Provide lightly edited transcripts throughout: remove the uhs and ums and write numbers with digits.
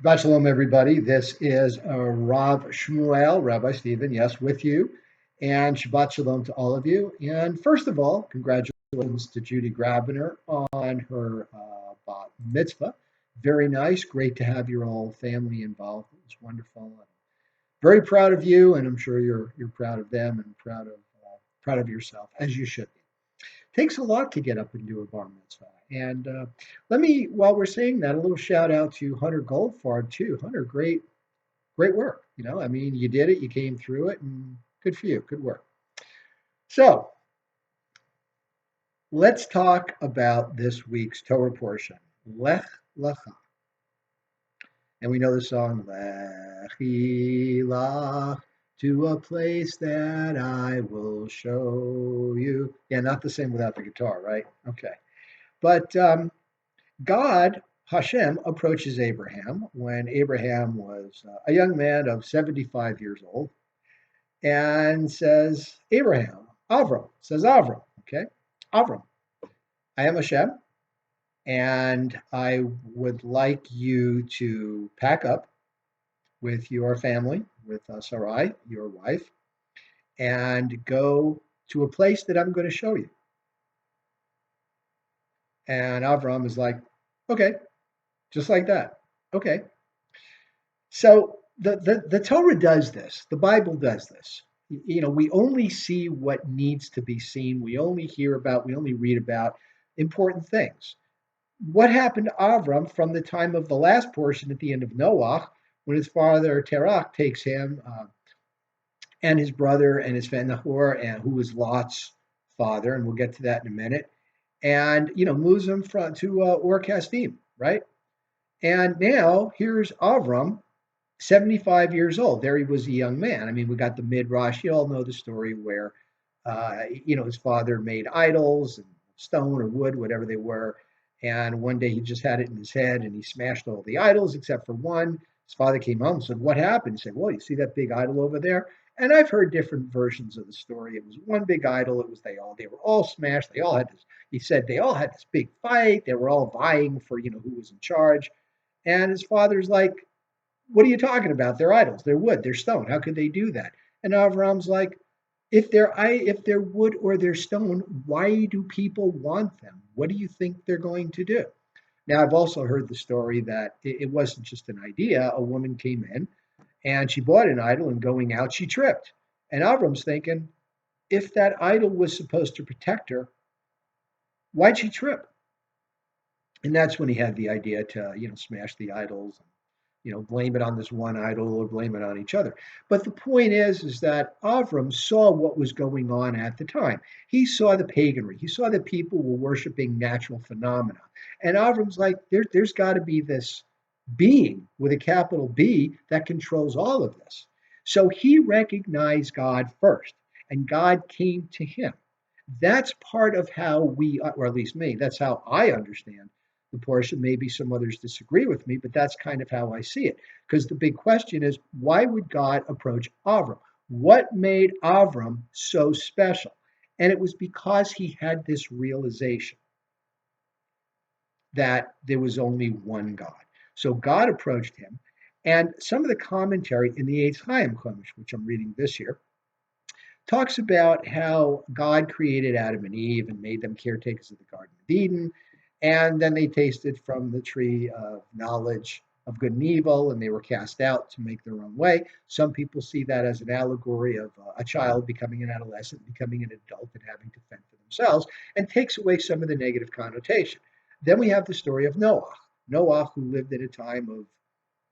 Shabbat Shalom, everybody. This is Rav Shmuel, Rabbi Stephen, yes, with you. And Shabbat Shalom to all of you. And first of all, congratulations to Judy Grabiner on her bat mitzvah. Very nice. Great to have your whole family involved. It was wonderful. I'm very proud of you, and I'm sure you're proud of them and proud of yourself, as you should be. Takes a lot to get up and do a bar mitzvah. And let me, while we're saying that, a little shout out to Hunter Goldfarb too. Hunter, great work. I mean, you did it, you came through it, and good for you. Good work. So let's talk about this week's Torah portion, Lech Lecha. And we know the song, Lechi Lach, to a place that I will show you. Yeah, not the same without the guitar, right? Okay. But God, Hashem, approaches Abraham when Abraham was a young man of 75 years old and says, Avram, okay? Avram, I am Hashem, and I would like you to pack up with your family, with Sarai, your wife, and go to a place that I'm going to show you. And Avram is like, okay, just like that. Okay. So the Torah does this. The Bible does this. We only see what needs to be seen. We only read about important things. What happened to Avram from the time of the last portion at the end of Noah, when his father Terach takes him and his brother and his friend Nahor, and who was Lot's father, and we'll get to that in a minute, and moves him to Ur Kasdim, right? And now here's Avram, 75 years old. There he was a young man. I mean, we got the midrash. You all know the story where, his father made idols and stone or wood, whatever they were. And one day he just had it in his head and he smashed all the idols except for one. His father came home and said, "What happened?" He said, "Well, you see that big idol over there?" And I've heard different versions of the story. It was one big idol. It was they were all smashed. They all had this. He said they all had this big fight. They were all vying for who was in charge. And his father's like, "What are you talking about? They're idols. They're wood. They're stone. How could they do that?" And Avram's like, if they're wood or they're stone, why do people want them? What do you think they're going to do? Now, I've also heard the story that it wasn't just an idea. A woman came in and she bought an idol, and going out, she tripped. And Avram's thinking, if that idol was supposed to protect her, why'd she trip? And that's when he had the idea to, smash the idols, blame it on this one idol or blame it on each other. But the point is that Avram saw what was going on at the time. He saw the paganry. He saw that people were worshiping natural phenomena. And Avram's like, there's got to be this being with a capital B that controls all of this. So he recognized God first, and God came to him. That's part of how we, or at least me, that's how I understand the portion. Maybe some others disagree with me, but that's kind of how I see it. Because the big question is, why would God approach Avram? What made Avram so special? And it was because he had this realization that there was only one God. So God approached him. And some of the commentary in the Eitz Chaim Chumash, which I'm reading this year, talks about how God created Adam and Eve and made them caretakers of the Garden of Eden. And then they tasted from the tree of knowledge of good and evil, and they were cast out to make their own way. Some people see that as an allegory of a child becoming an adolescent, becoming an adult, and having to fend for themselves, and takes away some of the negative connotation. Then we have the story of Noah. Noah, who lived at a time of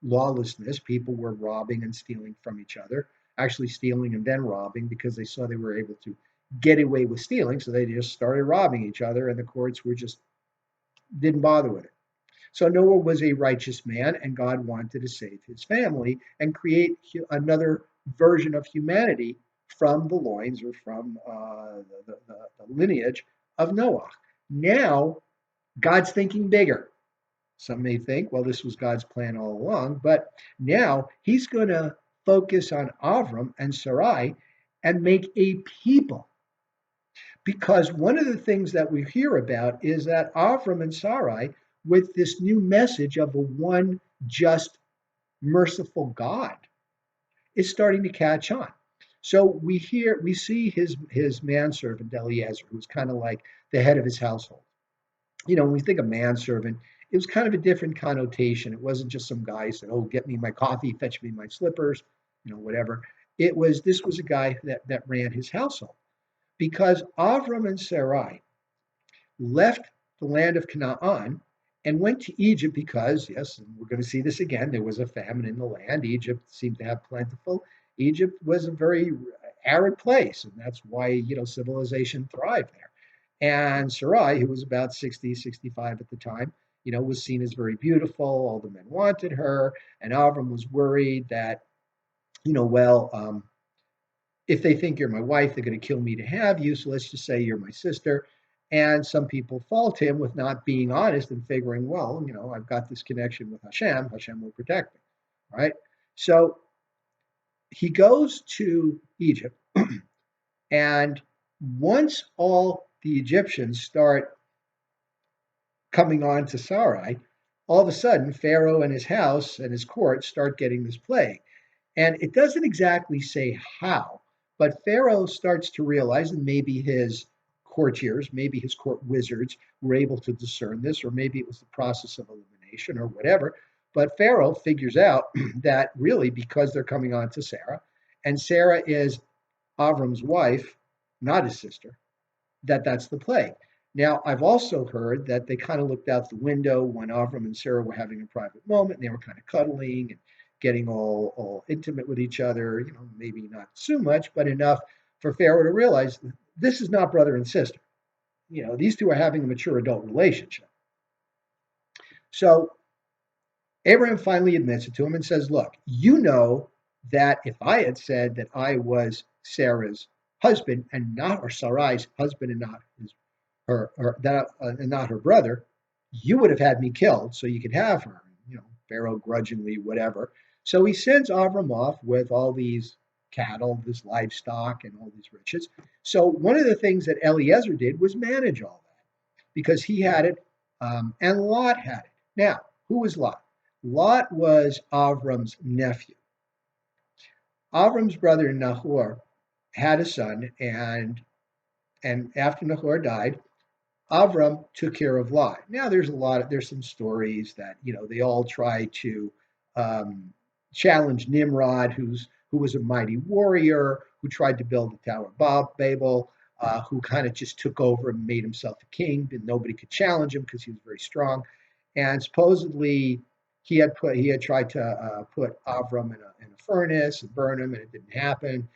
lawlessness. People were robbing and stealing from each other, actually stealing and then robbing because they saw they were able to get away with stealing. So they just started robbing each other, and the courts were just didn't bother with it. So Noah was a righteous man, and God wanted to save his family and create another version of humanity from the loins or from the lineage of Noah. Now, God's thinking bigger. Some may think, well, this was God's plan all along, but now he's going to focus on Abram and Sarai and make a people. Because one of the things that we hear about is that Abram and Sarai, with this new message of a one just merciful God is starting to catch on. So we see his manservant Eliezer, who's kind of like the head of his household. When we think of manservant, it was kind of a different connotation. It wasn't just some guy who said, "Oh, get me my coffee, fetch me my slippers," whatever. This was a guy that ran his household because Abram and Sarai left the land of Canaan and went to Egypt because, yes, and we're going to see this again, there was a famine in the land. Egypt seemed to have plentiful. Egypt was a very arid place, and that's why, civilization thrived there. And Sarai, who was about 60, 65 at the time, was seen as very beautiful. All the men wanted her. And Avram was worried that, if they think you're my wife, they're going to kill me to have you. So let's just say you're my sister. And some people fault him with not being honest and figuring, well, I've got this connection with Hashem. Hashem will protect me. Right. So he goes to Egypt. And once all the Egyptians start coming on to Sarai, all of a sudden, Pharaoh and his house and his court start getting this plague. And it doesn't exactly say how, but Pharaoh starts to realize, and maybe his courtiers, maybe his court wizards were able to discern this, or maybe it was the process of elimination or whatever. But Pharaoh figures out that really because they're coming on to Sarah, and Sarah is Avram's wife, not his sister, that's the plague. Now, I've also heard that they kind of looked out the window when Avram and Sarah were having a private moment, and they were kind of cuddling and getting all intimate with each other, maybe not so much, but enough for Pharaoh to realize this is not brother and sister. These two are having a mature adult relationship. So Abraham finally admits it to him and says, look, you know that if I had said that I was Sarah's husband and not, or Sarai's husband and not and not her brother, you would have had me killed so you could have her. Pharaoh grudgingly, whatever. So he sends Avram off with all these cattle, this livestock, and all these riches. So one of the things that Eliezer did was manage all that because he had it, and Lot had it. Now, who was Lot? Lot was Avram's nephew. Avram's brother Nahor had a son, and after Nahor died, Avram took care of Lot. Now there's some stories that they all try to challenge Nimrod, who was a mighty warrior who tried to build the Tower of Babel, who kind of just took over and made himself a king, and nobody could challenge him because he was very strong. And supposedly he had tried to put Avram in a furnace and burn him, and it didn't happen.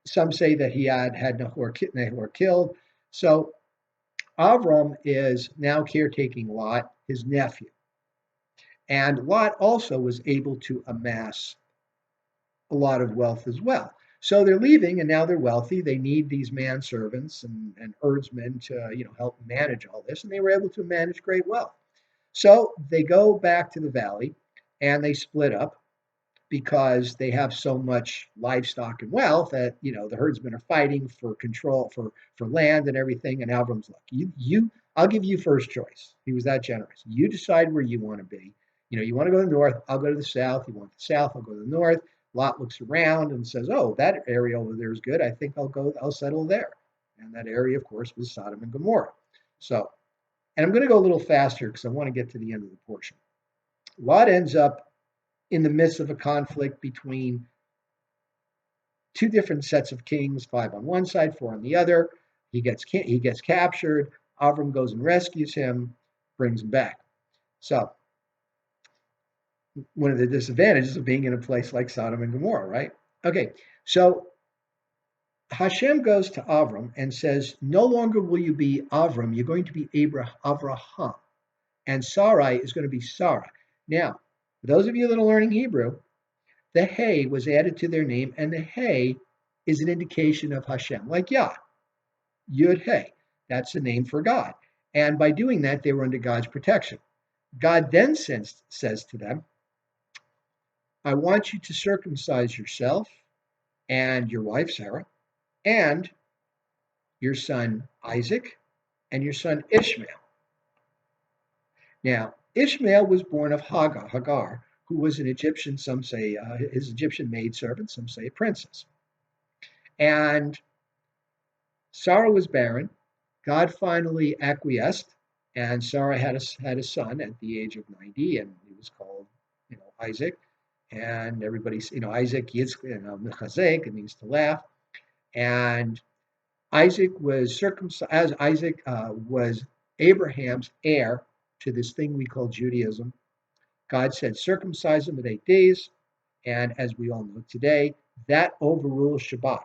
Some say that he had Nahor killed. So Avram is now caretaking Lot, his nephew. And Lot also was able to amass a lot of wealth as well. So they're leaving, and now they're wealthy. They need these manservants and herdsmen to help manage all this, and they were able to manage great wealth. So they go back to the valley, and they split up because they have so much livestock and wealth that the herdsmen are fighting for control for land and everything. And Avram's like, I'll give you first choice. He was that generous. You decide where you want to be. You want to go to the north, I'll go to the south. You want the south, I'll go to the north. Lot looks around and says, oh, that area over there is good. I think I'll settle there. And that area, of course, was Sodom and Gomorrah. So, and I'm going to go a little faster because I want to get to the end of the portion. Lot ends up in the midst of a conflict between two different sets of kings, 5 on one side, 4 on the other. He gets captured. Avram goes and rescues him, brings him back. So one of the disadvantages of being in a place like Sodom and Gomorrah, right? Okay, so Hashem goes to Avram and says, no longer will you be Avram, you're going to be Avraham. And Sarai is going to be Sarah. Now, for those of you that are learning Hebrew, the Hey was added to their name, and the Hey is an indication of Hashem, like Yah, Yud Hey. That's the name for God. And by doing that, they were under God's protection. God then says to them, I want you to circumcise yourself and your wife, Sarah, and your son, Isaac, and your son, Ishmael. Now, Ishmael was born of Hagar, who was an Egyptian, some say his Egyptian maidservant, some say a princess. And Sarah was barren. God finally acquiesced, and Sarah had a son at the age of 90, and he was called, Isaac. And everybody's, Isaac, Yitzchak, it means to laugh. And Isaac was circumcised, as Isaac was Abraham's heir to this thing we call Judaism. God said, circumcise him at 8 days. And as we all know today, that overrules Shabbat.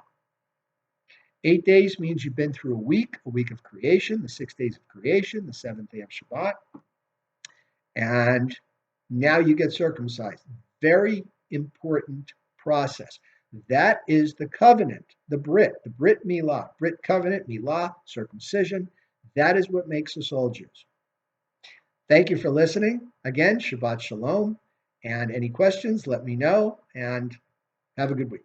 8 days means you've been through a week of creation, the 6 days of creation, the seventh day of Shabbat. And now you get circumcised. Very important process. That is the covenant, the brit melah, brit covenant, melah, circumcision. That is what makes us all Jews. Thank you for listening. Again, Shabbat Shalom. And any questions, let me know, and have a good week.